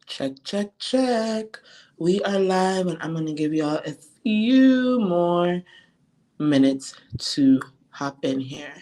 Check, check, check. We are live, and I'm going to give y'all a few more minutes to hop in here.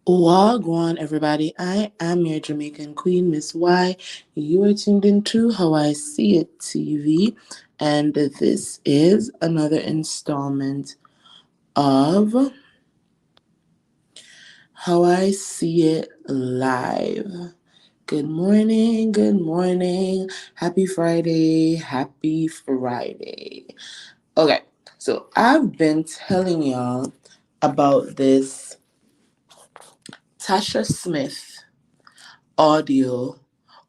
Wagwan, everybody. I am your Jamaican queen, Miss Y. You are tuned into How I See It TV, and this is another installment of How I See It Live. Good morning, good morning. Happy Friday, happy Friday. Okay, so I've been telling y'all about this Tasha Smith audio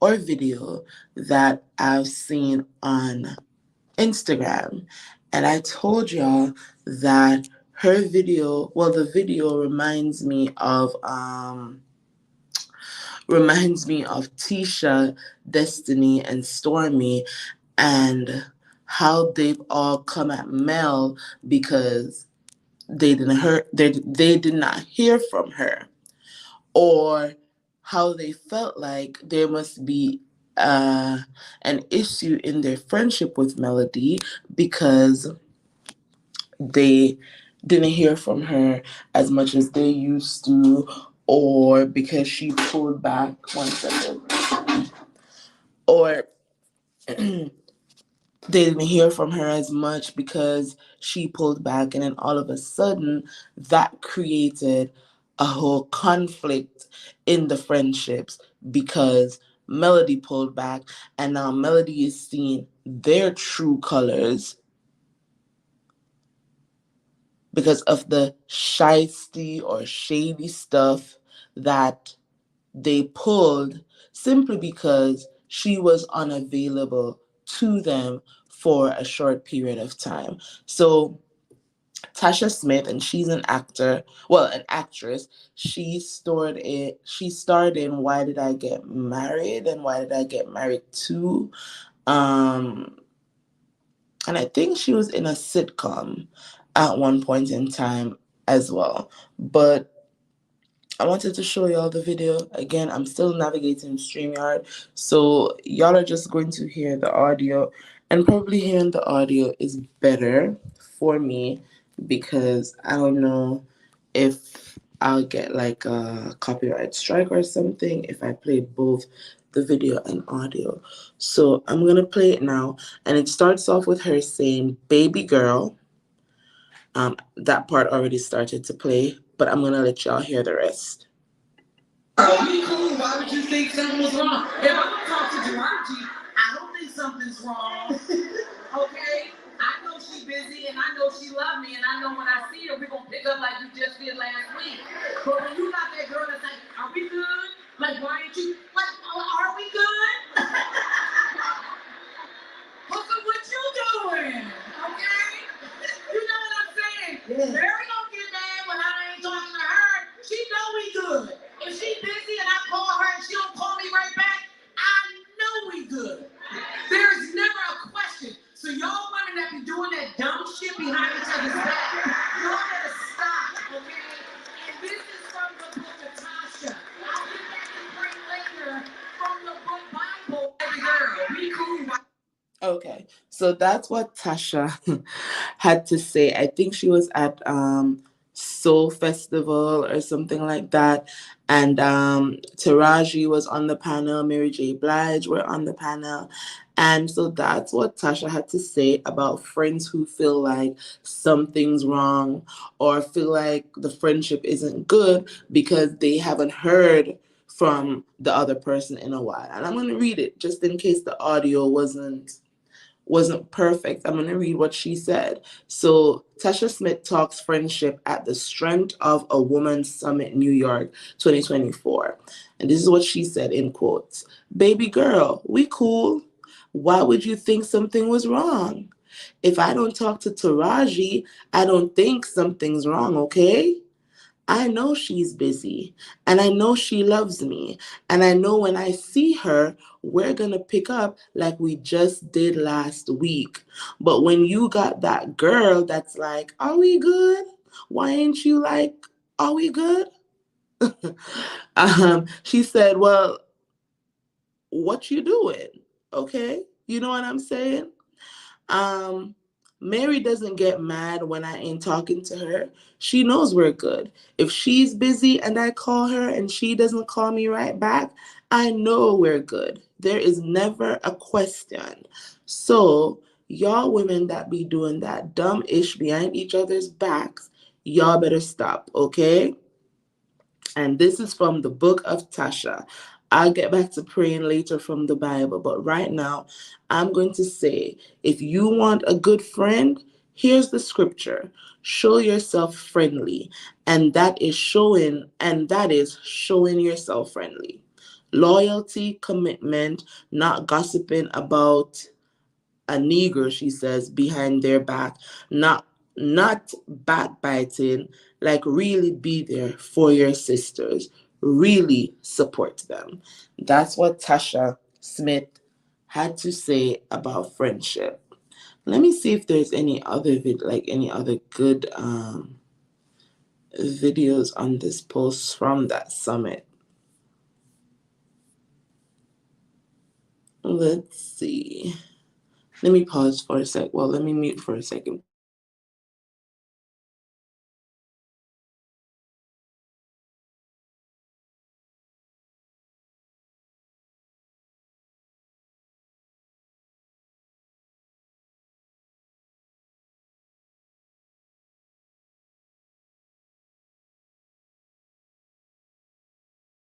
or video that I've seen on Instagram. And I told y'all that her video, well, the video reminds me of Tisha, Destiny, and Stormi, and how they've all come at Mel because they did not hear from her, or how they felt like there must be an issue in their friendship with Melody because they didn't hear from her as much as they used to, or because she pulled back. One second. Or they didn't hear from her as much because she pulled back, and then all of a sudden that created a whole conflict in the friendships because Melody pulled back, and now Melody is seeing their true colors because of the shysty or shady stuff that they pulled simply because she was unavailable to them for a short period of time. So Tasha Smith, and she's an actress. She starred in Why Did I Get Married and Why Did I Get Married To? And I think she was in a sitcom at one point in time as well. But I wanted to show y'all the video. Again, I'm still navigating StreamYard, so y'all are just going to hear the audio, and probably hearing the audio is better for me because I don't know if I'll get like a copyright strike or something if I play both the video and audio. So I'm gonna play it now, and it starts off with her saying "baby girl." That part already started to play, but I'm gonna let y'all hear the rest. We cool. Why would you think something was wrong? If I'm gonna talk to Jirachi, I don't think something's wrong. Okay? I know she's busy, and I know she loves me, and I know when I see her, we're gonna pick up like we just did last week. But when you got that girl that's like, "Are we good? Like, why ain't you? Like, are we good?" Hooker, what you doing? Okay? You know what I'm saying? Yeah. Mary don't get mad when I ain't talking to her. She know we good. If she busy and I call her and she don't call me right back, I know we Okay, so that's what Tasha had to say. I think she was at Soul Festival or something like that, and Taraji was on the panel. Mary J. Blige were on the panel, and so that's what Tasha had to say about friends who feel like something's wrong or feel like the friendship isn't good because they haven't heard from the other person in a while. And I'm going to read it just in case the audio wasn't perfect. I'm going to read what she said. So, Tasha Smith talks friendship at the Strength of a Woman Summit, New York, 2024. And this is what she said in quotes. Baby girl, we cool. Why would you think something was wrong? If I don't talk to Taraji, I don't think something's wrong, okay? I know she's busy and I know she loves me. And I know when I see her, we're going to pick up like we just did last week. But when you got that girl that's like, are we good? Why ain't you like, are we good? She said, well, what you doing? Okay. You know what I'm saying? Um, Mary doesn't get mad when I ain't talking to her. She knows we're good. If she's busy and I call her and she doesn't call me right back, I know we're good. There is never a question. So, y'all women that be doing that dumb ish behind each other's backs, y'all better stop, okay? And this is from the book of Tasha. I'll get back to praying later from the Bible, but right now I'm going to say if you want a good friend, here's the scripture. Show yourself friendly, and that is showing yourself friendly. Loyalty, commitment, not gossiping about a nigger, she says, behind their back, not backbiting, like really be there for your sisters, really support them. That's what Tasha Smith had to say about friendship. Let me see if there's any other any other good videos on this post from that summit. Let's see. Let me pause for a sec. Well, let me mute for a second.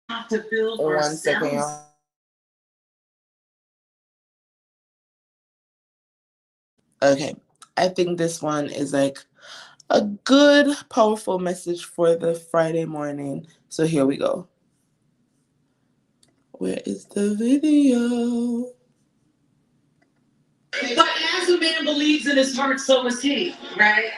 Have to build one second, y'all. Okay, I think this one is like a good, powerful message for the Friday morning. So here we go. Where is the video? But as a man believes in his heart, so is he, right?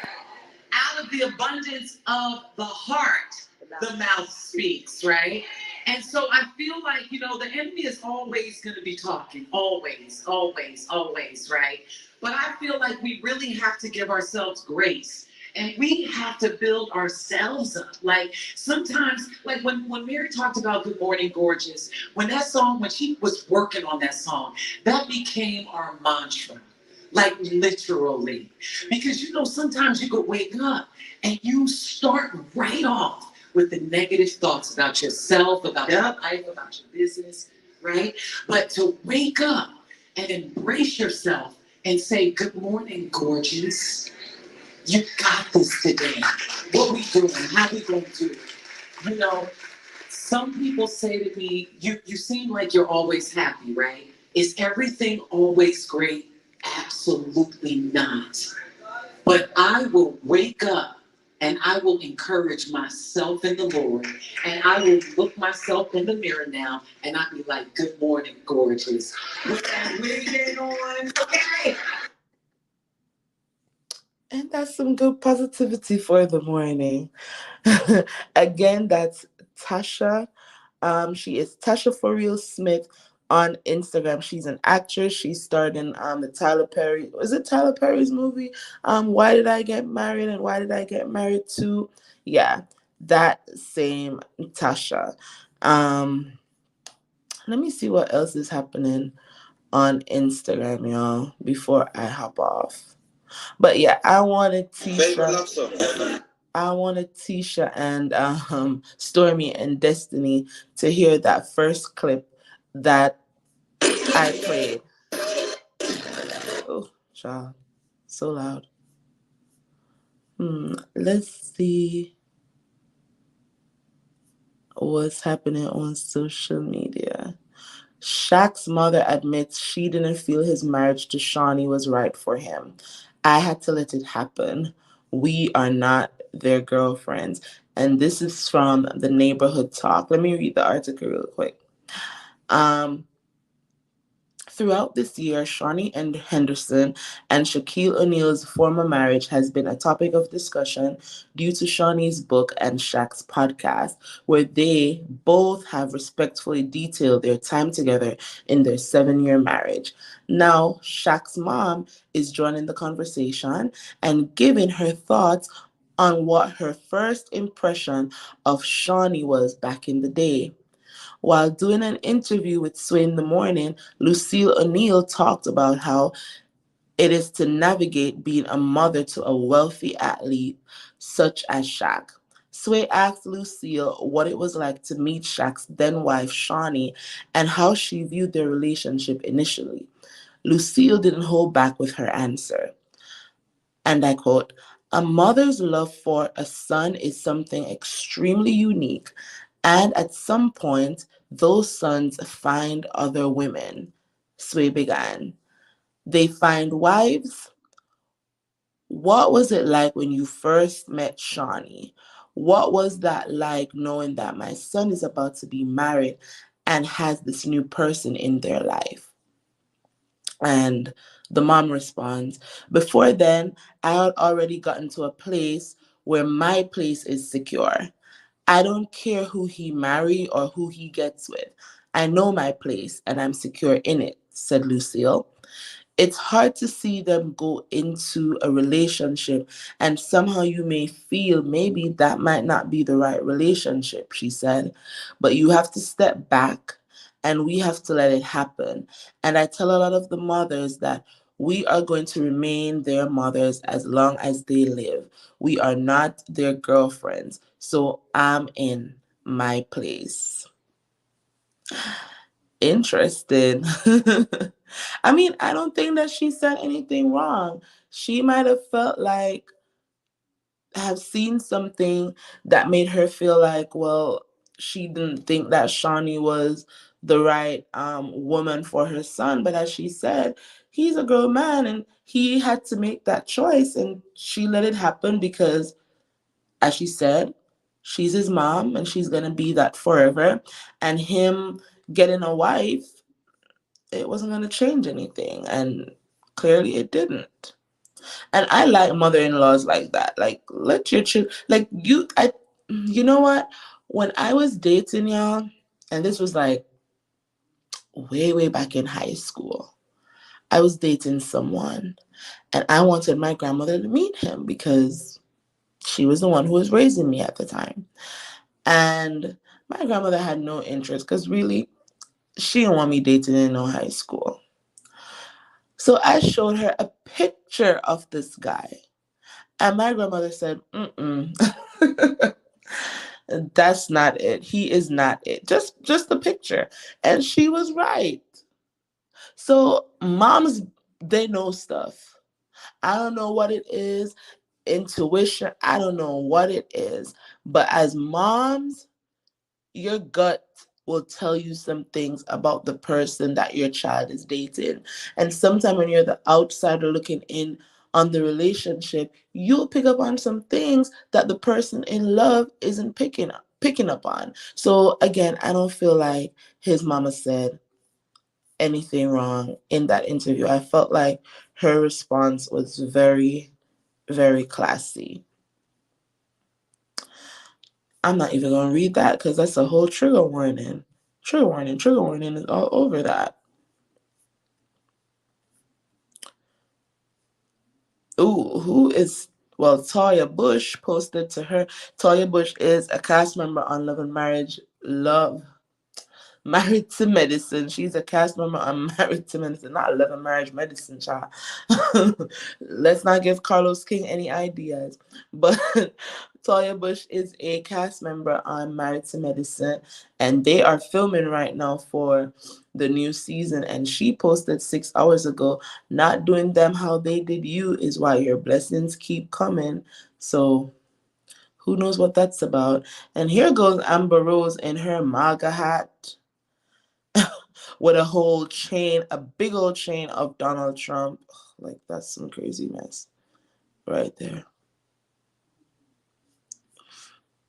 Out of the abundance of the heart, the mouth speaks, right? And so I feel like, the enemy is always going to be talking, always, always, always, right? But I feel like we really have to give ourselves grace. And we have to build ourselves up. Like sometimes, like when Mary talked about Good Morning Gorgeous, when she was working on that song, that became our mantra. Like literally. Because sometimes you could wake up and you start right off with the negative thoughts about yourself, about your life, about your business, right? But to wake up and embrace yourself and say, good morning, gorgeous. You got this today. What we doing? How we going to do it? Some people say to me, you seem like you're always happy, right? Is everything always great? Absolutely not. But I will wake up and I will encourage myself in the Lord. And I will look myself in the mirror now and I'll be like, good morning, gorgeous. With that wig on, okay? And that's some good positivity for the morning. Again, that's Tasha. She is Tasha For Real Smith on Instagram. She's an actress. She starred in the Tyler Perry. Was it Tyler Perry's movie? Why Did I Get Married and Why Did I Get Married To? Yeah, that same Tasha. Let me see what else is happening on Instagram, y'all, before I hop off. But yeah, I wanted Tisha and Stormi and Destiny to hear that first clip that I played. Oh, child, so loud. Let's see what's happening on social media. Shaq's mother admits she didn't feel his marriage to Shawnee was right for him. I had to let it happen. We are not their girlfriends. And this is from the Neighborhood Talk. Let me read the article real quick. Um, Throughout this year, Shawnee and Henderson and Shaquille O'Neal's former marriage has been a topic of discussion due to Shawnee's book and Shaq's podcast, where they both have respectfully detailed their time together in their 7-year marriage. Now, Shaq's mom is joining the conversation and giving her thoughts on what her first impression of Shawnee was back in the day. While doing an interview with Sway in the Morning, Lucille O'Neal talked about how it is to navigate being a mother to a wealthy athlete such as Shaq. Sway asked Lucille what it was like to meet Shaq's then wife, Shawnee, and how she viewed their relationship initially. Lucille didn't hold back with her answer. And I quote, "A mother's love for a son is something extremely unique, and at some point, those sons find other women." Sway began. "They find wives. What was it like when you first met Shawnee? What was that like knowing that my son is about to be married and has this new person in their life?" And the mom responds, "Before then, I had already gotten to a place where my place is secure. I don't care who he marry or who he gets with. I know my place and I'm secure in it," said Lucille. "It's hard to see them go into a relationship and somehow you may feel maybe that might not be the right relationship," she said. "But you have to step back and we have to let it happen. And I tell a lot of the mothers that we are going to remain their mothers as long as they live. We are not their girlfriends. So I'm in my place." Interesting. I mean, I don't think that she said anything wrong. She might have felt like, have seen something that made her feel like, well, she didn't think that Shawnee was the right woman for her son. But as she said, he's a grown man and he had to make that choice. And she let it happen because, as she said, she's his mom and she's going to be that forever. And him getting a wife, it wasn't going to change anything. And clearly it didn't. And I like mother-in-laws like that. Like, let your children, like, you know what? When I was dating y'all, and this was like way, way back in high school, I was dating someone and I wanted my grandmother to meet him because she was the one who was raising me at the time. And my grandmother had no interest because really, she didn't want me dating in no high school. So I showed her a picture of this guy. And my grandmother said, "Mm-mm." "That's not it. He is not it. Just the picture." And she was right. So moms, they know stuff. I don't know what it is. Intuition, I don't know what it is. But as moms, your gut will tell you some things about the person that your child is dating. And sometimes when you're the outsider looking in on the relationship, you'll pick up on some things that the person in love isn't picking up on. So again, I don't feel like his mama said anything wrong in that interview. I felt like her response was very, very classy. I'm not even going to read that because that's a whole trigger warning. Trigger warning is all over that. Ooh, who is, well, Talia Bush posted to her. Talia Bush is a cast member on Love and Marriage. Love. Married to Medicine. She's a cast member on Married to Medicine, not Love and Marriage Medicine, child. Let's not give Carlos King any ideas. But Toya Bush is a cast member on Married to Medicine, and they are filming right now for the new season. And she posted 6 hours ago, "Not doing them how they did you is why your blessings keep coming." So who knows what that's about? And here goes Amber Rose in her MAGA hat with a whole chain, a big old chain of Donald Trump. Like, that's some crazy mess right there.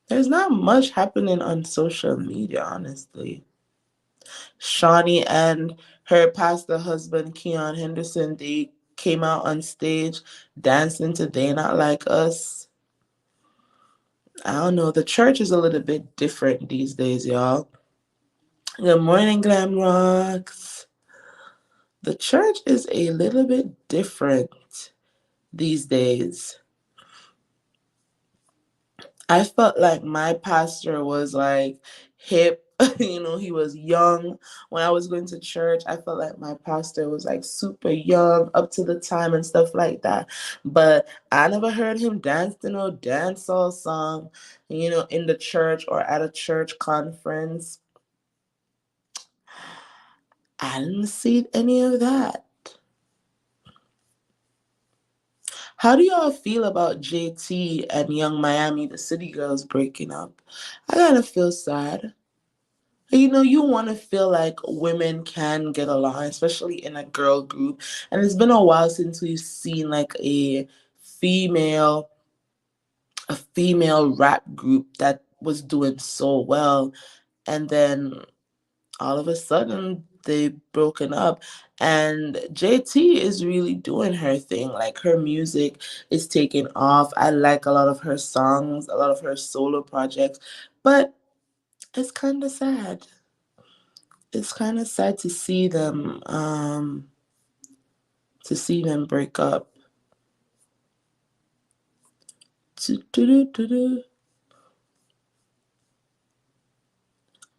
There's not much happening on social media, honestly. Shawnee and her pastor husband, Keon Henderson, they came out on stage dancing to They Not Like Us. I don't know. The church is a little bit different these days, y'all. Good morning, Glam Rocks. The church is a little bit different these days. I felt like my pastor was like hip, he was young. When I was going to church, I felt like my pastor was like super young, up to the time and stuff like that. But I never heard him dance to no dancehall song, in the church or at a church conference. I didn't see any of that. How do y'all feel about JT and Young Miami, the City Girls, breaking up? I gotta feel sad. You want to feel like women can get along, especially in a girl group. And it's been a while since we've seen like female a female rap group that was doing so well. And then all of a sudden they've broken up, and JT is really doing her thing. Like, her music is taking off. I like a lot of her songs, a lot of her solo projects, but it's kind of sad. It's kind of sad to see them break up.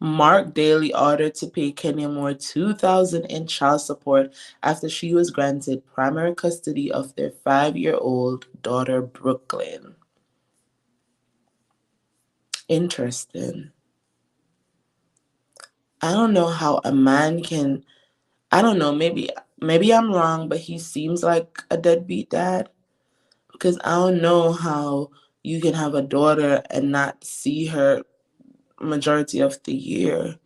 Mark Daly ordered to pay Kenya Moore $2,000 in child support after she was granted primary custody of their 5-year-old daughter, Brooklyn. Interesting. I don't know how a man can. I don't know. Maybe I'm wrong, but he seems like a deadbeat dad. Because I don't know how you can have a daughter and not see her majority of the year.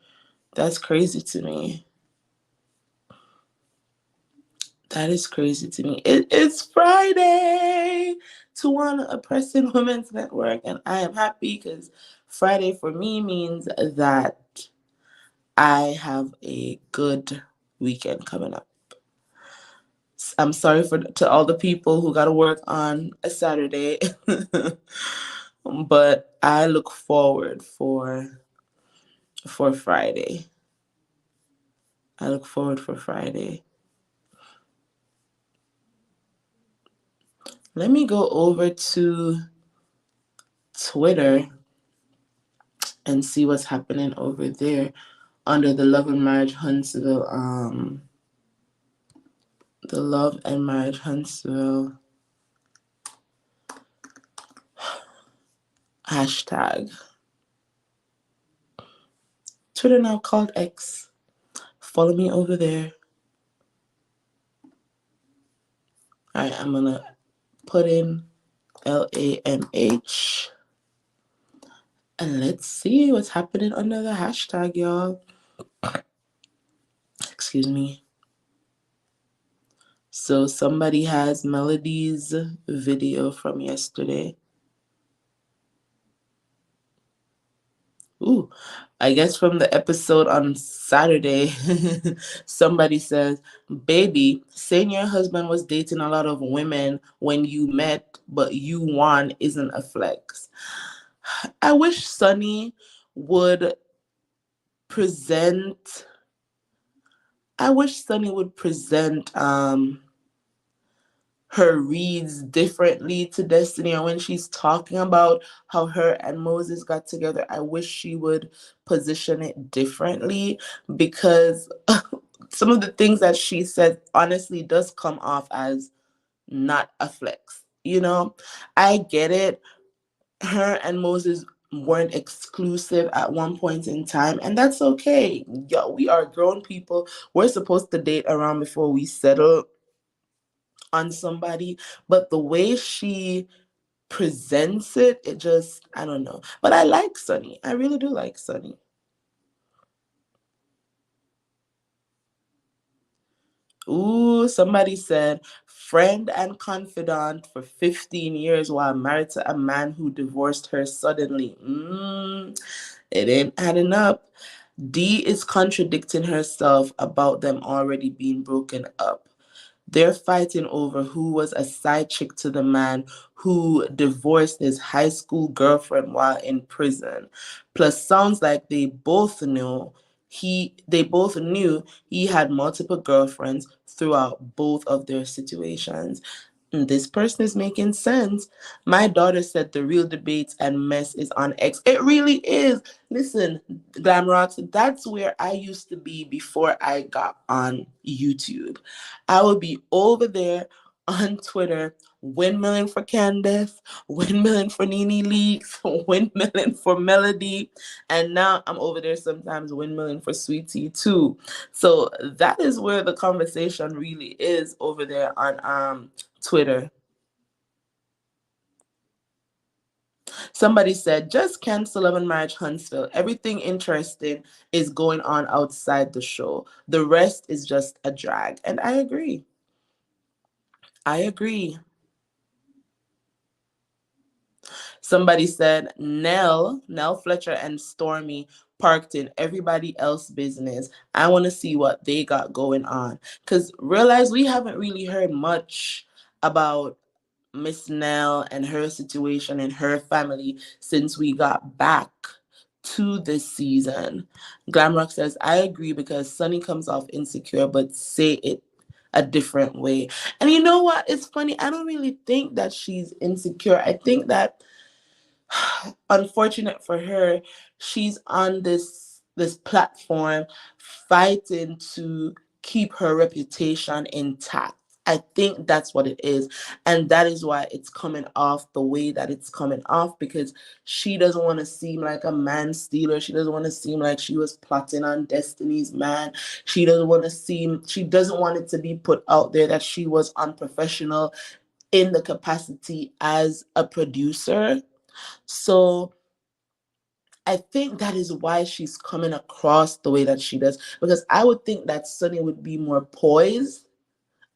That's crazy to me. That is crazy to me. It's Friday to one Oppressing Women's Network, and I am happy because Friday for me means that I have a good weekend coming up. I'm sorry to all the people who got to work on a Saturday, but I look forward for Friday. I look forward for Friday. Let me go over to Twitter and see what's happening over there under the Love and Marriage Huntsville, the Love and Marriage Huntsville hashtag. Twitter now called X. Follow me over there. All right, I'm gonna put in LAMH. And let's see what's happening under the hashtag, y'all. Excuse me. So somebody has Melody's video from yesterday. Ooh, I guess from the episode on Saturday, somebody says, "Baby, saying your husband was dating a lot of women when you met, but you won isn't a flex." I wish Sunny would present. I wish Sunny would present her reads differently to Destiny, or when she's talking about how her and Moses got together, I wish she would position it differently, because some of the things that she said honestly does come off as not a flex. You know, I get it. Her and Moses weren't exclusive at one point in time, and that's okay. Yo, we are grown people. We're supposed to date around before we settle on somebody. But the way she presents it, it just, I don't know. But I like Sunny. I really do like Sunny. Ooh, somebody said friend and confidant for 15 years while married to a man who divorced her suddenly. It ain't adding up. D is contradicting herself about them already being broken up. They're fighting over who was a side chick to the man who divorced his high school girlfriend while in prison. Plus, sounds like they both knew he had multiple girlfriends throughout both of their situations. This person is making sense. My daughter said the real debates and mess is on X. It really is. Listen, Glamrox, that's where I used to be before I got on YouTube. I would be over there on Twitter, windmilling for Candace, windmilling for Nene Leaks, windmilling for Melody, and now I'm over there sometimes windmilling for Sweet Tea too. So that is where the conversation really is over there on Twitter. Somebody said, just cancel Love and Marriage Huntsville. Everything interesting is going on outside the show. The rest is just a drag. And I agree. I agree. Somebody said, Nell Fletcher and Stormi parked in everybody else's business. I want to see what they got going on. Because realize we haven't really heard much about Miss Nell and her situation and her family since we got back to this season. Glamrock says, I agree because Sunny comes off insecure, but say it a different way. And you know what? It's funny. I don't really think that she's insecure. I think that unfortunate for her, she's on this platform fighting to keep her reputation intact. I think that's what it is. And that is why it's coming off the way that it's coming off, because she doesn't want to seem like a man stealer. She doesn't want to seem like she was plotting on Destiny's man. She doesn't want it to be put out there that she was unprofessional in the capacity as a producer. So I think that is why she's coming across the way that she does. Because I would think that Sunny would be more poised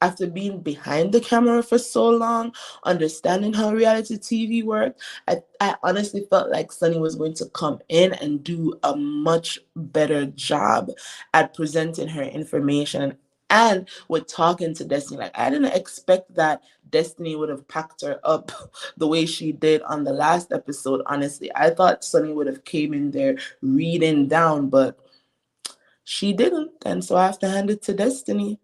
after being behind the camera for so long, understanding how reality TV worked. I honestly felt like Sunny was going to come in and do a much better job at presenting her information and with talking to Destiny. Like, I didn't expect that Destiny would have packed her up the way she did on the last episode. Honestly, I thought Sunny would have came in there reading down, but she didn't, and so I have to hand it to Destiny.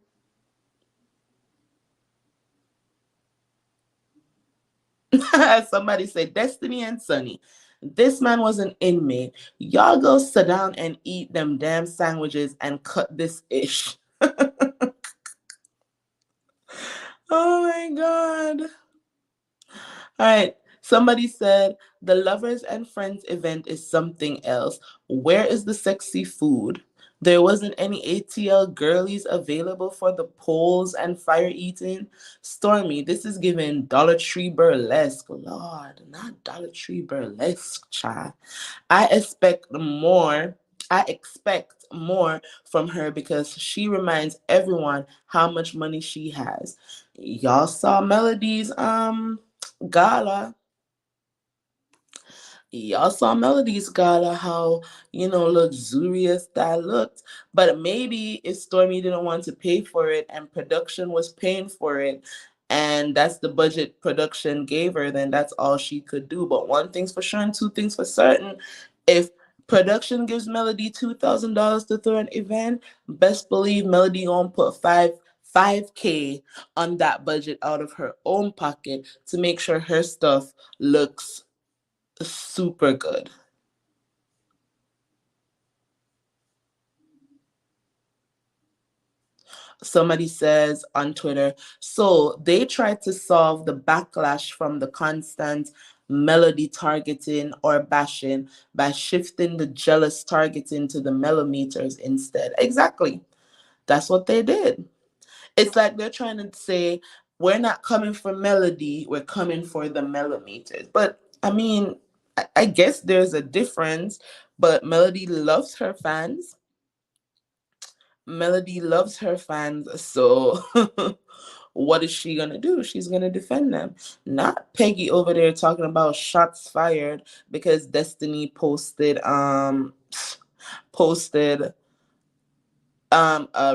Somebody said Destiny and Sunny. This man was an inmate. Y'all go sit down and eat them damn sandwiches and cut this ish. Oh my God. All right. Somebody said the Lovers and Friends event is something else. Where is the sexy food? There wasn't any ATL girlies available for the poles and fire eating. Stormy, this is giving Dollar Tree burlesque. Lord, not Dollar Tree burlesque, child. I expect more. I expect more from her because she reminds everyone how much money she has. Y'all saw Melody's gala. Y'all saw Melody's gala, how, luxurious that looked. But maybe if Stormy didn't want to pay for it and production was paying for it, and that's the budget production gave her, then that's all she could do. But one thing's for sure and two things for certain. If production gives Melody $2,000 to throw an event, best believe Melody gonna put 5K on that budget out of her own pocket to make sure her stuff looks super good. Somebody says on Twitter, so they tried to solve the backlash from the constant melody targeting or bashing by shifting the jealous targeting to the millimeters instead. Exactly. That's what they did. It's like they're trying to say, we're not coming for melody, we're coming for the millimeters. But I mean, I guess there's a difference, but Melody loves her fans. Melody loves her fans, so what is she gonna do? She's gonna defend them. Not Peggy over there talking about shots fired because Destiny posted a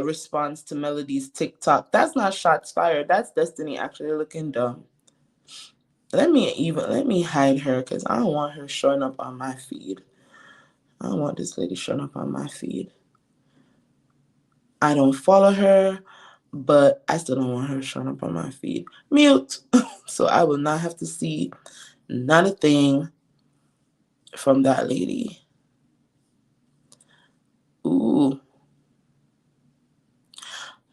response to Melody's TikTok. That's not shots fired. That's Destiny actually looking dumb. Let me hide her because I don't want her showing up on my feed. I don't want this lady showing up on my feed. I don't follow her, but I still don't want her showing up on my feed. Mute. So I will not have to see not a thing from that lady. Ooh.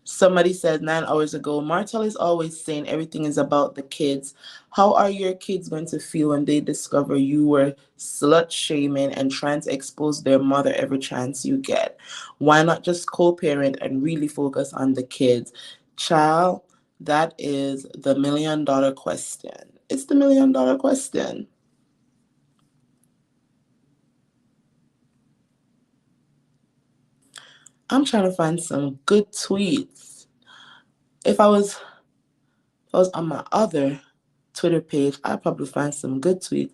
Somebody said 9 hours ago, Martel is always saying everything is about the kids. How are your kids going to feel when they discover you were slut shaming and trying to expose their mother every chance you get? Why not just co-parent and really focus on the kids? Child, that is the $1 million question. It's the $1 million question. I'm trying to find some good tweets. If I was on my other Twitter page, I'd probably find some good tweets.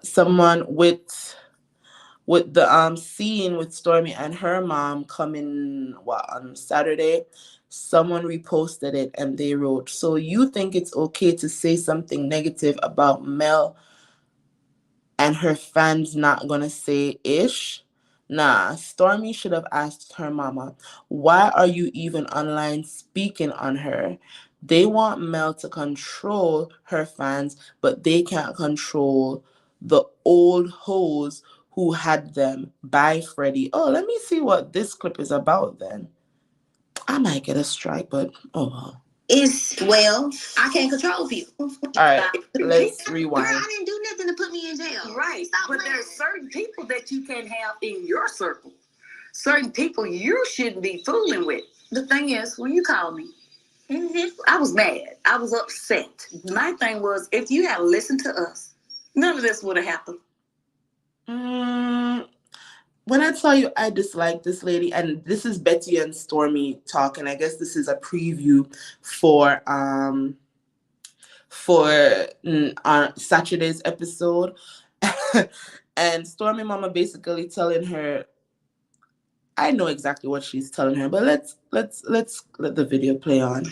Someone with the scene with Stormi and her mom coming on Saturday, someone reposted it and they wrote, so you think it's okay to say something negative about Mel and her fans not gonna say ish? Nah, Stormi should have asked her mama, why are you even online speaking on her? They want Mel to control her fans, but they can't control the old hoes who had them. Bye, Freddie. Oh, let me see what this clip is about then. I might get a strike, but oh well. I can't control people. All right, let's rewind. Girl, I didn't do nothing to put me in jail. Right. But there are certain people that you can have in your circle. Certain people you shouldn't be fooling with. The thing is, when you called me, I was mad. I was upset. My thing was, if you had listened to us, none of this would have happened. When I tell you I dislike this lady, and this is Betty and Stormi talking, I guess this is a preview for Saturday's episode. And Stormi mama basically telling her, I know exactly what she's telling her, but let's let the video play on.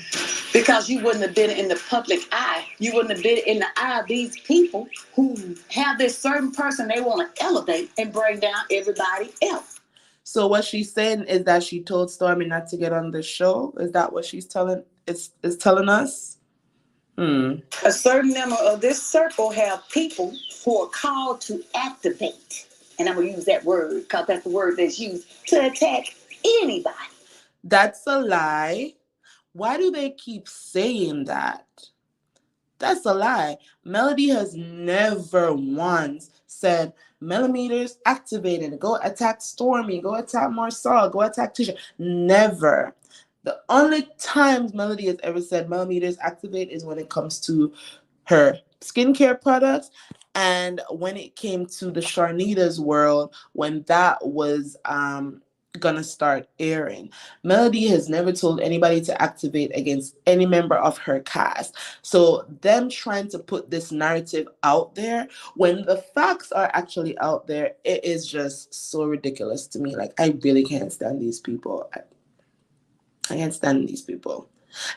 Because you wouldn't have been in the public eye. You wouldn't have been in the eye of these people who have this certain person they want to elevate and bring down everybody else. So what she's saying is that she told Stormi not to get on the show? Is that what she's telling is telling us? A certain number of this circle have people who are called to activate. And I'm going to use that word because that's the word that's used to attack anybody. That's a lie. Why do they keep saying that? That's a lie. Melody has never once said, millimeters activated, go attack Stormi, go attack Marcel, go attack Tisha. Never. The only times Melody has ever said millimeters activate is when it comes to her skincare products and when it came to the Sharnita's world, when that was gonna start airing. Melody has never told anybody to activate against any member of her cast. So them trying to put this narrative out there when the facts are actually out there, it is just so ridiculous to me. Like, I really can't stand these people. I can't stand these people.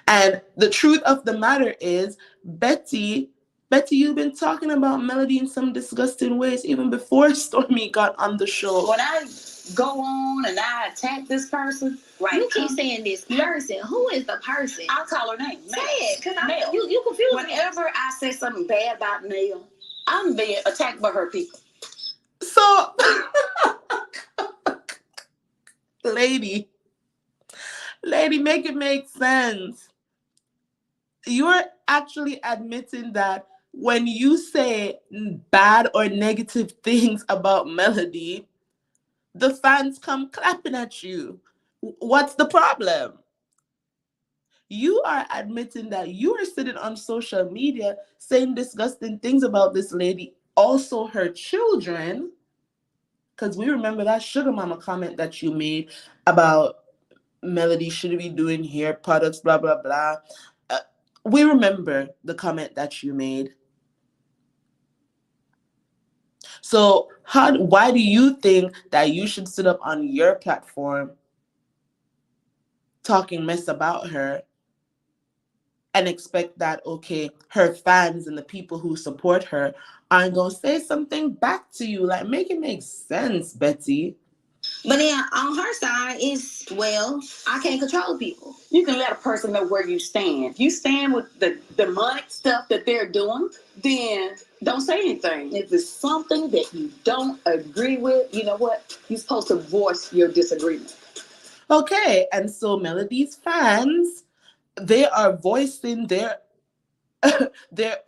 And the truth of the matter is, Betty Betty, you've been talking about Melody in some disgusting ways even before Stormi got on the show. When I go on and I attack this person, right? You keep saying this person. Who is the person? I'll call her name. Say it, because you confused me. Whenever I say something bad about Mel, I'm being attacked by her people. So, lady, make it make sense. You're actually admitting that when you say bad or negative things about Melody, the fans come clapping at you. What's the problem? You are admitting that you are sitting on social media saying disgusting things about this lady, also her children, because we remember that sugar mama comment that you made about Melody should be doing hair products, blah, blah, blah. We remember the comment that you made. So why do you think that you should sit up on your platform talking mess about her and expect that, okay, her fans and the people who support her aren't going to say something back to you? Like, make it make sense, Betty. But then on her side, it's, well, I can't control people. You can let a person know where you stand. If you stand with the demonic stuff that they're doing, then don't say anything. If it's something that you don't agree with, you know what? You're supposed to voice your disagreement. Okay, and so Melody's fans, they are voicing their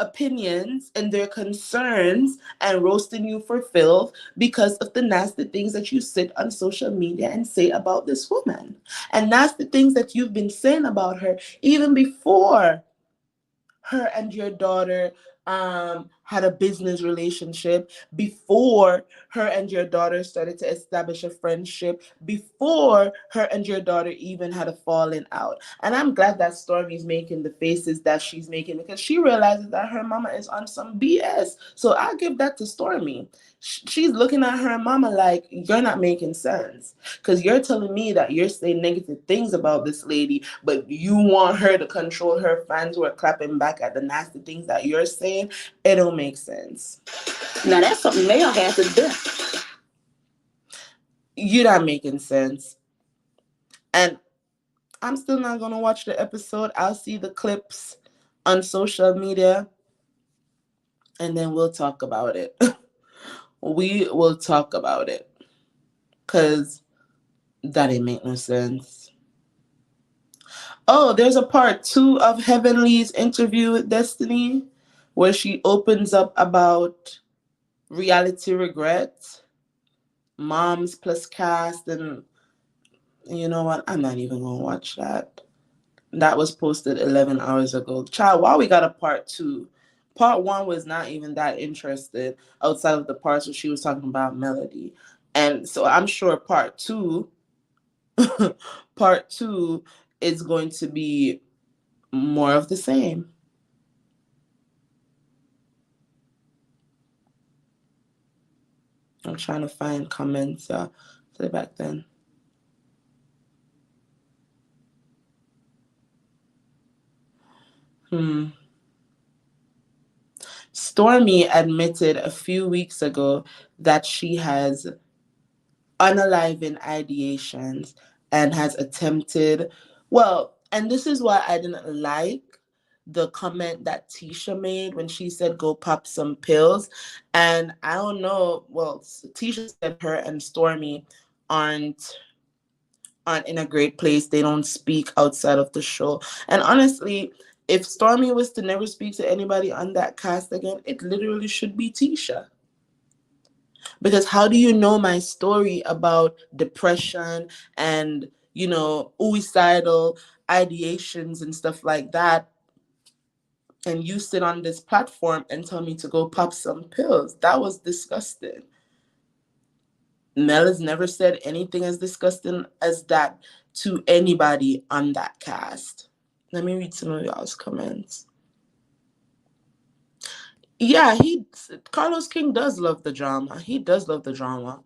opinions and their concerns and roasting you for filth because of the nasty things that you sit on social media and say about this woman. And nasty things that you've been saying about her even before her and your daughter had a business relationship, before her and your daughter started to establish a friendship, before her and your daughter even had a falling out. And I'm glad that Stormi's making the faces that she's making because she realizes that her mama is on some BS. So I'll give that to Stormi. She's looking at her mama like, you're not making sense because you're telling me that you're saying negative things about this lady, but you want her to control her fans who are clapping back at the nasty things that you're saying. It don't make sense. Now that's something Mel has to do. You're not making sense. And I'm still not going to watch the episode. I'll see the clips on social media and then we'll talk about it. We will talk about it because that ain't make no sense. Oh, there's a part 2 of Heavenly's interview with Destiny where she opens up about reality regret, moms plus cast, and you know what? I'm not even going to watch that. That was posted 11 hours ago. Child, why we got a part 2? Part 1 was not even that interested outside of the parts where she was talking about Melody. And so I'm sure part 2 is going to be more of the same. I'm trying to find comments say back then. Stormi admitted a few weeks ago that she has unaliving ideations and has attempted, well, and this is why I didn't like the comment that Tisha made when she said go pop some pills. And I don't know, well, Tisha said her and Stormi aren't in a great place. They don't speak outside of the show. And honestly, if Stormi was to never speak to anybody on that cast again, it literally should be Tisha. Because how do you know my story about depression and, suicidal ideations and stuff like that, and you sit on this platform and tell me to go pop some pills? That was disgusting. Mel has never said anything as disgusting as that to anybody on that cast. Let me read some of y'all's comments. Yeah, Carlos King does love the drama. He does love the drama.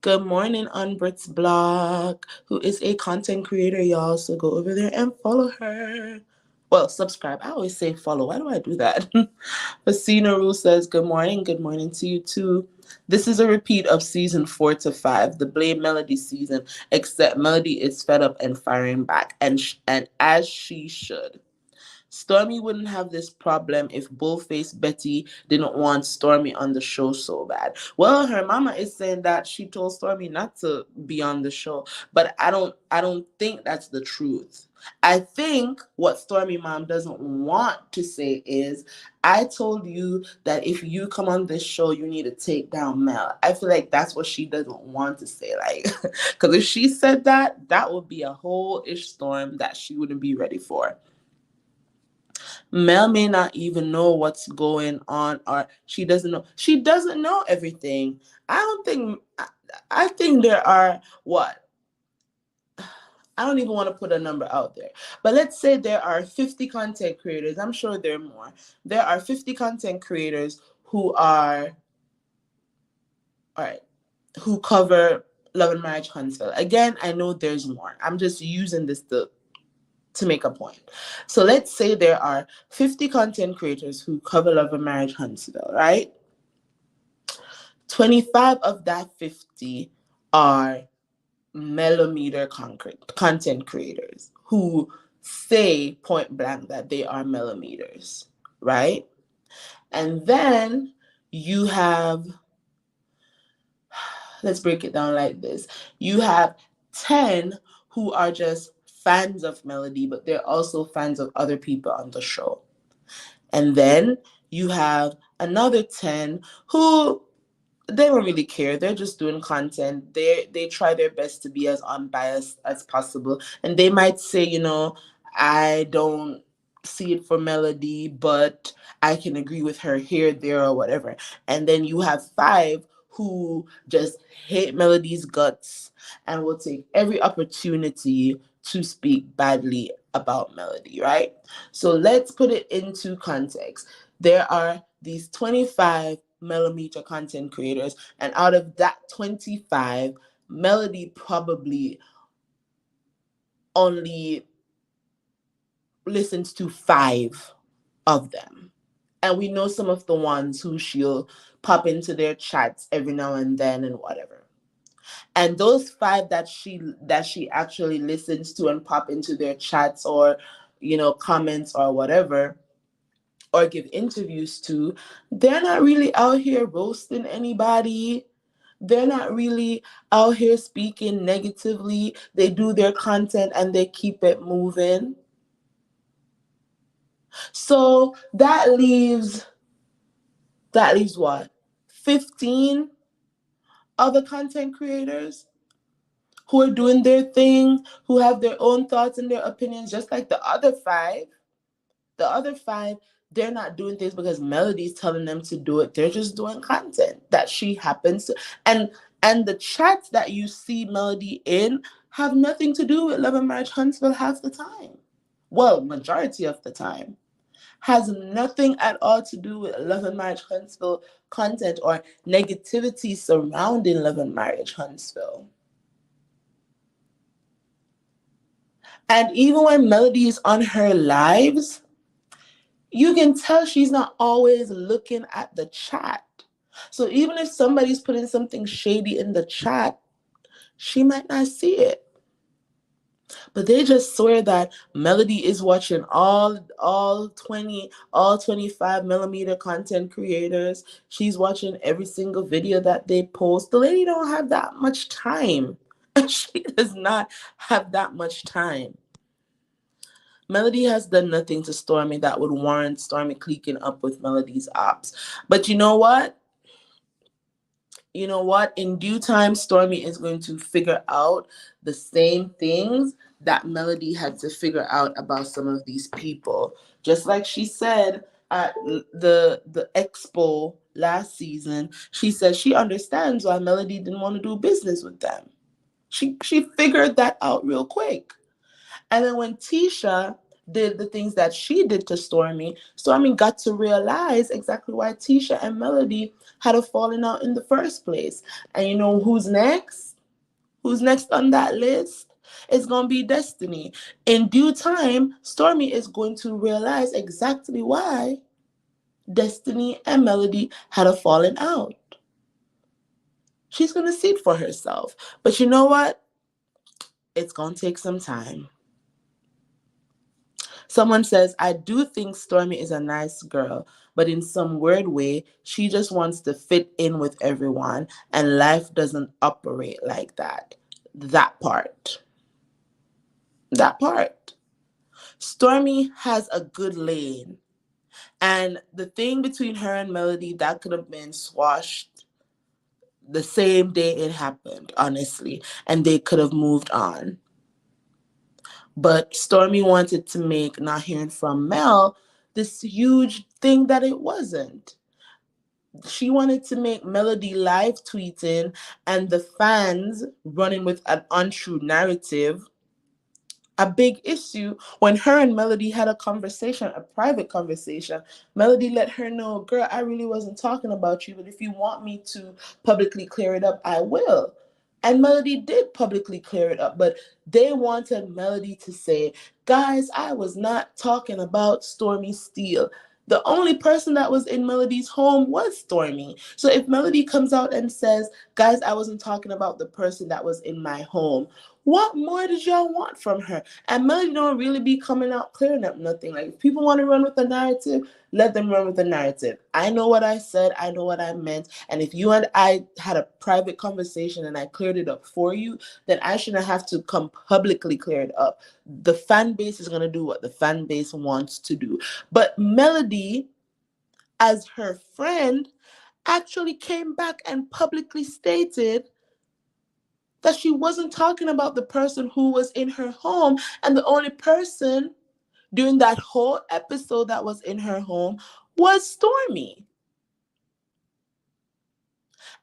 Good morning on Brit's blog, who is a content creator, y'all. So go over there and follow her. Well, subscribe. I always say follow. Why do I do that? Hasina Rule says, good morning. Good morning to you too. This is a repeat of season 4 to 5, the Blame Melody season, except Melody is fed up and firing back, and as she should. Stormi wouldn't have this problem if Bullface Betty didn't want Stormi on the show so bad. Well, her mama is saying that she told Stormi not to be on the show, but I don't think that's the truth. I think what Stormi mom doesn't want to say is, I told you that if you come on this show, you need to take down Mel. I feel like that's what she doesn't want to say. Like, because if she said that, that would be a whole ish storm that she wouldn't be ready for. Mel may not even know what's going on, or she doesn't know. She doesn't know everything. I don't think. I think there are what. I don't even want to put a number out there, but let's say there are 50 content creators. I'm sure there are more. There are 50 content creators who are, all right, who cover Love and Marriage Huntsville. Again, I know there's more. I'm just using this to make a point. So let's say there are 50 content creators who cover Love and Marriage Huntsville, right? 25 of that 50 are millimeter content creators who say point blank that they are millimeters, right? And then you have, let's break it down like this. You have 10 who are just fans of Melody, but they're also fans of other people on the show. And then you have another 10 who they don't really care. They're just doing content. They try their best to be as unbiased as possible. And they might say, I don't see it for Melody, but I can agree with her here, there, or whatever. And then you have 5 who just hate Melody's guts and will take every opportunity to speak badly about Melody, right? So let's put it into context. There are these 25 millimeter content creators, and out of that 25, Melody probably only listens to 5 of them. And we know some of the ones who she'll pop into their chats every now and then and whatever. And those 5 that she actually listens to and pop into their chats or comments or whatever, or give interviews to, they're not really out here roasting anybody. They're not really out here speaking negatively. They do their content and they keep it moving. So that leaves what? 15 other content creators who are doing their thing, who have their own thoughts and their opinions, just like the other 5. The other 5, they're not doing things because Melody's telling them to do it. They're just doing content that she happens to. And the chats that you see Melody in have nothing to do with Love and Marriage Huntsville half the time. Well, majority of the time. Has nothing at all to do with Love and Marriage Huntsville content or negativity surrounding Love and Marriage Huntsville. And even when Melody is on her lives, you can tell she's not always looking at the chat. So even if somebody's putting something shady in the chat, she might not see it. But they just swear that Melody is watching all 25 millimeter content creators. She's watching every single video that they post. The lady don't have that much time. She does not have that much time. Melody has done nothing to Stormi that would warrant Stormi clicking up with Melody's ops. But you know what? In due time, Stormi is going to figure out the same things that Melody had to figure out about some of these people. Just like she said at the expo last season, she said she understands why Melody didn't want to do business with them. She figured that out real quick. And then when Tisha did the things that she did to Stormi got to realize exactly why Tisha and Melody had a falling out in the first place. And you know who's next? Who's next on that list? It's going to be destiny. In due time, Stormi is going to realize exactly why Destiny and Melody had a falling out. She's going to see it for herself. But you know what? It's going to take some time. Someone says, I do think Stormi is a nice girl, but in some weird way, she just wants to fit in with everyone, and life doesn't operate like that. That part. That part. Stormi has a good lane. And the thing between her and Melody, that could have been squashed the same day it happened, honestly. And they could have moved on. But Stormi wanted to make not hearing from Mel this huge thing that it wasn't. She wanted to make Melody live tweeting and the fans running with an untrue narrative a big issue when her and Melody had a conversation, a private conversation. Melody let her know, girl, I really wasn't talking about you, but if you want me to publicly clear it up, I will. And Melody did publicly clear it up, but they wanted Melody to say, guys, I was not talking about Stormi Steele. The only person that was in Melody's home was Stormi. So if Melody comes out and says, guys, I wasn't talking about the person that was in my home, what more did y'all want from her? And Melody don't really be coming out clearing up nothing. Like, if people want to run with the narrative, let them run with the narrative. I know what I said. I know what I meant. And if you and I had a private conversation and I cleared it up for you, then I shouldn't have to come publicly clear it up. The fan base is going to do what the fan base wants to do. But Melody, as her friend, actually came back and publicly stated that she wasn't talking about the person who was in her home. And the only person during that whole episode that was in her home was Stormi.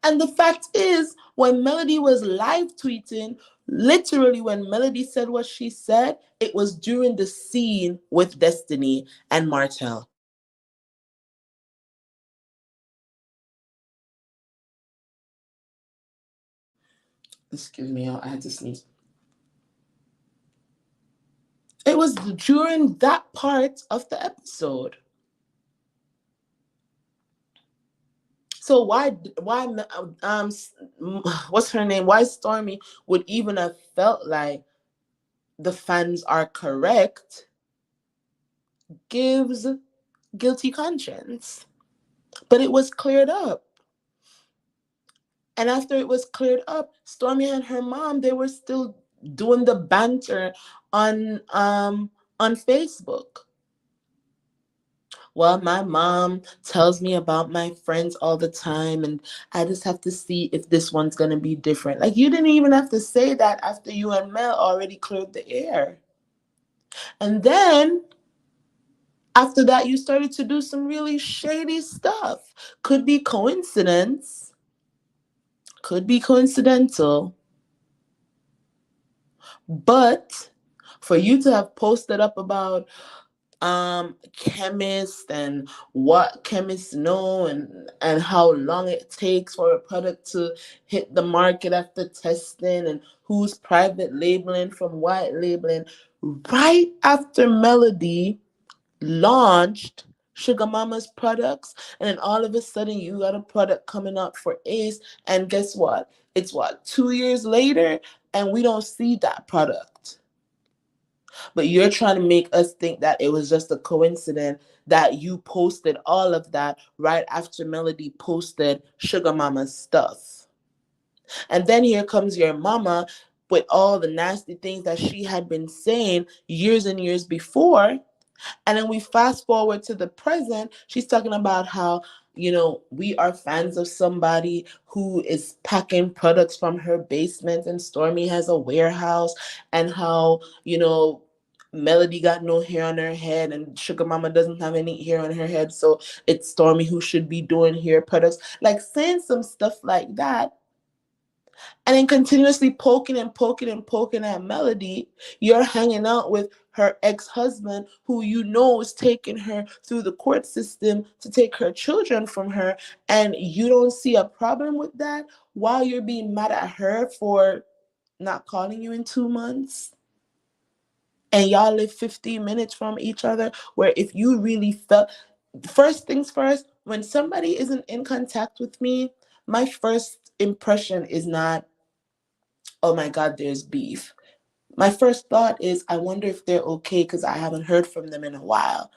And the fact is, when Melody was live tweeting, literally when Melody said what she said, it was during the scene with Destiny and Martell. Excuse me, I had to sneeze. It was during that part of the episode. So why what's her name? Why Stormi would even have felt like the fans are correct gives guilty conscience. But it was cleared up. And after it was cleared up, Stormi and her mom, they were still doing the banter on Facebook. Well, my mom tells me about my friends all the time, and I just have to see if this one's going to be different. Like, you didn't even have to say that after you and Mel already cleared the air. And then after that, you started to do some really shady stuff. Could be coincidence, could be coincidental, but for you to have posted up about chemists and what chemists know and how long it takes for a product to hit the market after testing and who's private labeling from white labeling right after Melody launched Sugar Mama's products, and then all of a sudden you got a product coming out for Ace, and guess what? It's what, 2 years later, and we don't see that product. But you're trying to make us think that it was just a coincidence that you posted all of that right after Melody posted Sugar Mama's stuff. And then here comes your mama with all the nasty things that she had been saying years and years before. And then we fast forward to the present. She's talking about how, we are fans of somebody who is packing products from her basement and Stormi has a warehouse, and how, Melody got no hair on her head and Sugar Mama doesn't have any hair on her head. So it's Stormi who should be doing hair products. Like, saying some stuff like that, and then continuously poking and poking and poking at Melody. You're hanging out with her ex-husband, who is taking her through the court system to take her children from her, and you don't see a problem with that, while you're being mad at her for not calling you in 2 months, and y'all live 15 minutes from each other, where if you really felt, first things first, when somebody isn't in contact with me, my first impression is not, oh my God, there's beef. My first thought is, I wonder if they're okay because I haven't heard from them in a while.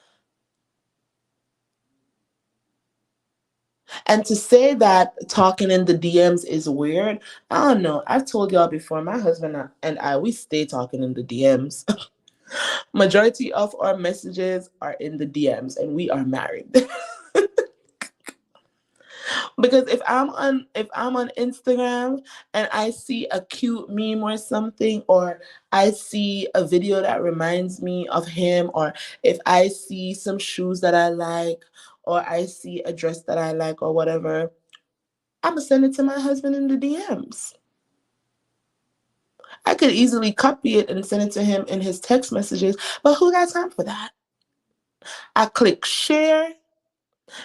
And to say that talking in the DMs is weird, I don't know. I've told y'all before, my husband and I, we stay talking in the DMs. Majority of our messages are in the DMs, and we are married. Because if I'm on Instagram and I see a cute meme or something, or I see a video that reminds me of him, or if I see some shoes that I like, or I see a dress that I like, or whatever, I'm gonna send it to my husband in the DMs. I could easily copy it and send it to him in his text messages, but who got time for that? I click share,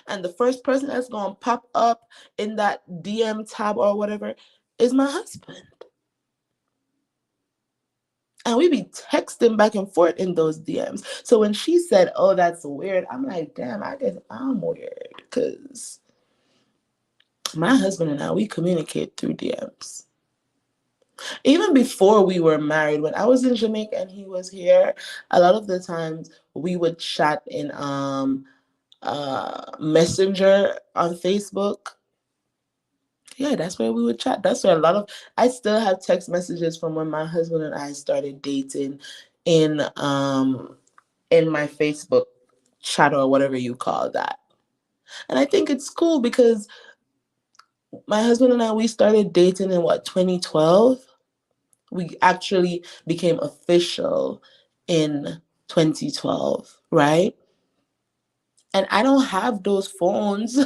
and the first person that's gonna pop up in that DM tab or whatever is my husband. And we be texting back and forth in those DMs. So when she said, oh, that's weird, I'm like, damn, I guess I'm weird. Because my husband and I, we communicate through DMs. Even before we were married, when I was in Jamaica and he was here, a lot of the times we would chat in Messenger on Facebook. Yeah, that's where we would chat. That's where a lot of, I still have text messages from when my husband and I started dating in my Facebook chat, or whatever you call that. And I think it's cool because my husband and I, we started dating in 2012. We actually became official in 2012, right? And I don't have those phones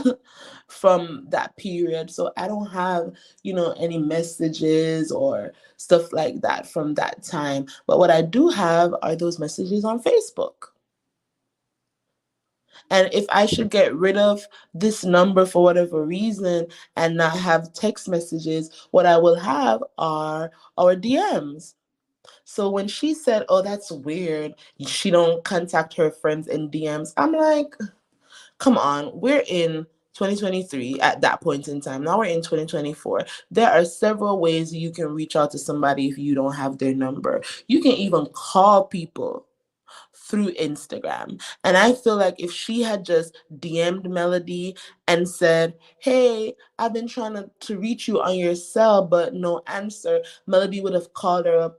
from that period. So I don't have, any messages or stuff like that from that time. But what I do have are those messages on Facebook. And if I should get rid of this number for whatever reason and not have text messages, what I will have are our DMs. So when she said, oh, that's weird, she don't contact her friends in DMs, I'm like, come on, we're in 2023 at that point in time. Now we're in 2024. There are several ways you can reach out to somebody if you don't have their number. You can even call people through Instagram. And I feel like if she had just DM'd Melody and said, hey, I've been trying to reach you on your cell, but no answer, Melody would have called her up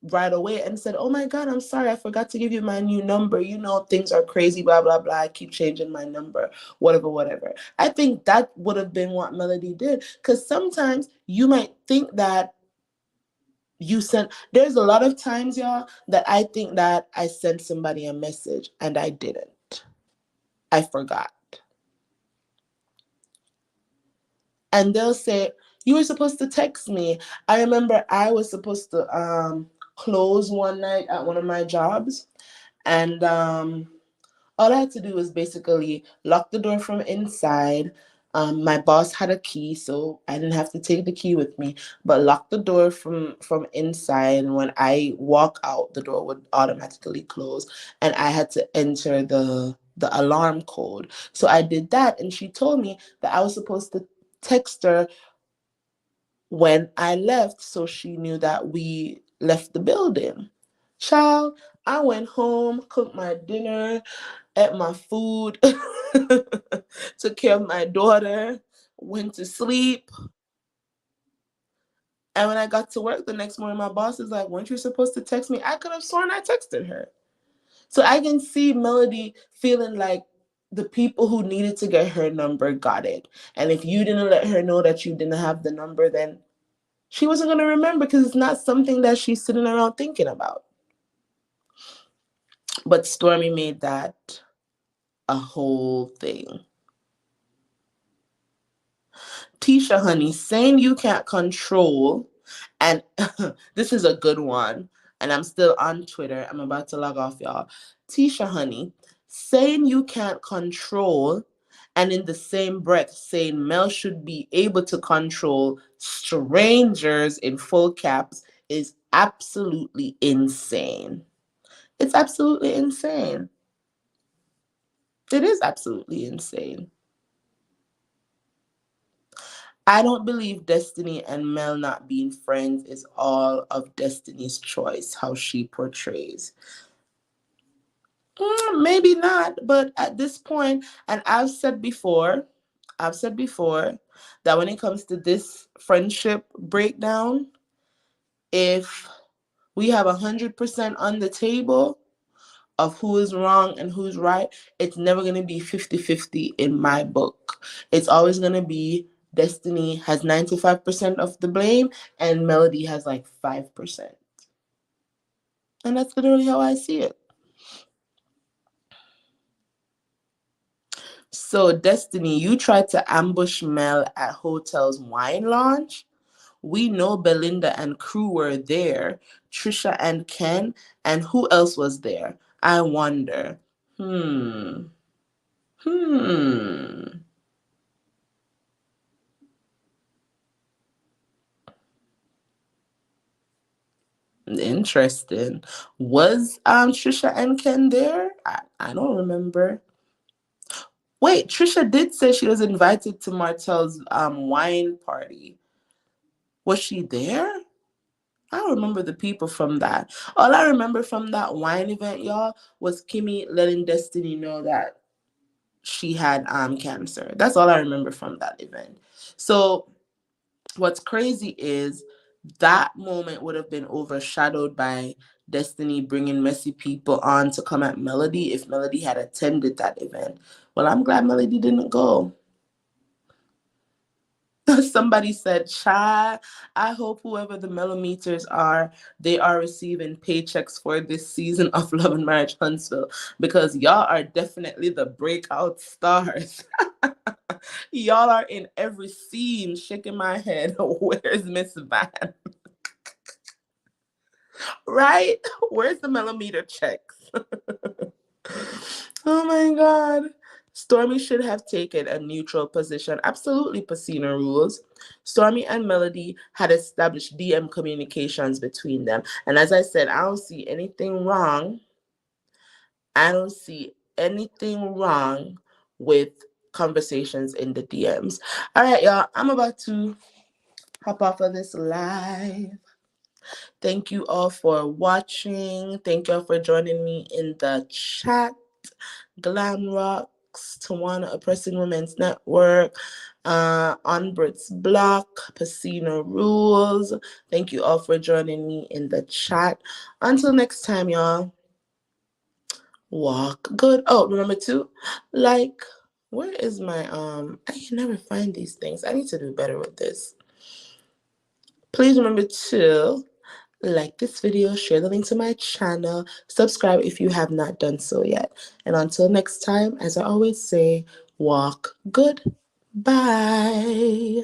right away and said, oh my God, I'm sorry, I forgot to give you my new number. Things are crazy, blah, blah, blah. I keep changing my number, whatever, whatever. I think that would have been what Melody did. Because sometimes you might think that there's a lot of times, y'all, that I think that I sent somebody a message and I didn't. I forgot. And they'll say, you were supposed to text me. I remember I was supposed to close one night at one of my jobs, and all I had to do was basically lock the door from inside. My boss had a key, so I didn't have to take the key with me, but lock the door from inside. And when I walk out, the door would automatically close, and I had to enter the alarm code. So I did that, and she told me that I was supposed to text her when I left, so she knew that we left the building. Child, I went home, cooked my dinner, ate my food, took care of my daughter, went to sleep. And when I got to work the next morning, my boss is like, weren't you supposed to text me? I could have sworn I texted her. So I can see Melody feeling like the people who needed to get her number got it. And if you didn't let her know that you didn't have the number, then she wasn't going to remember, because it's not something that she's sitting around thinking about. But Stormi made that a whole thing. Tisha, honey, saying you can't control, and this is a good one, and I'm still on Twitter. I'm about to log off, y'all. Tisha, honey, saying you can't control, and in the same breath saying Mel should be able to control strangers in full caps is absolutely insane. It's absolutely insane. It is absolutely insane. I don't believe Destiny and Mel not being friends is all of Destiny's choice, how she portrays. Maybe not, but at this point, and I've said before that when it comes to this friendship breakdown, if we have 100% on the table of who is wrong and who's right, it's never going to be 50-50 in my book. It's always going to be Destiny has 95% of the blame and Melody has like 5%. And that's literally how I see it. So, Destiny, you tried to ambush Mel at Hotel's wine launch. We know Belinda and crew were there, Trisha and Ken, and who else was there? I wonder. Hmm. Interesting. Was Trisha and Ken there? I don't remember. Wait, Trisha did say she was invited to Martel's wine party. Was she there? I don't remember the people from that. All I remember from that wine event, y'all, was Kimmy letting Destiny know that she had cancer. That's all I remember from that event. So what's crazy is that moment would have been overshadowed by Destiny bringing messy people on to come at Melody if Melody had attended that event. Well, I'm glad Melody didn't go. Somebody said, "Child, I hope whoever the millimeters are, they are receiving paychecks for this season of Love and Marriage Huntsville because y'all are definitely the breakout stars." Y'all are in every scene, shaking my head. Where's Miss Van? Right? Where's the millimeter checks? Oh my God. Stormi should have taken a neutral position. Absolutely, Pacino rules. Stormi and Melody had established DM communications between them. And as I said, I don't see anything wrong. I don't see anything wrong with conversations in the DMs. All right, y'all. I'm about to hop off of this live. Thank you all for watching. Thank you all for joining me in the chat. Glam Rocks, Tawana Oppressing Women's Network, On Brits Block, Pacino Rules. Thank you all for joining me in the chat. Until next time, y'all. Walk good. Oh, remember to like. Where is my I can never find these things. I need to do better with this. Please remember to like this video, share the link to my channel, subscribe if you have not done so yet. And until next time, as I always say, walk good. Bye.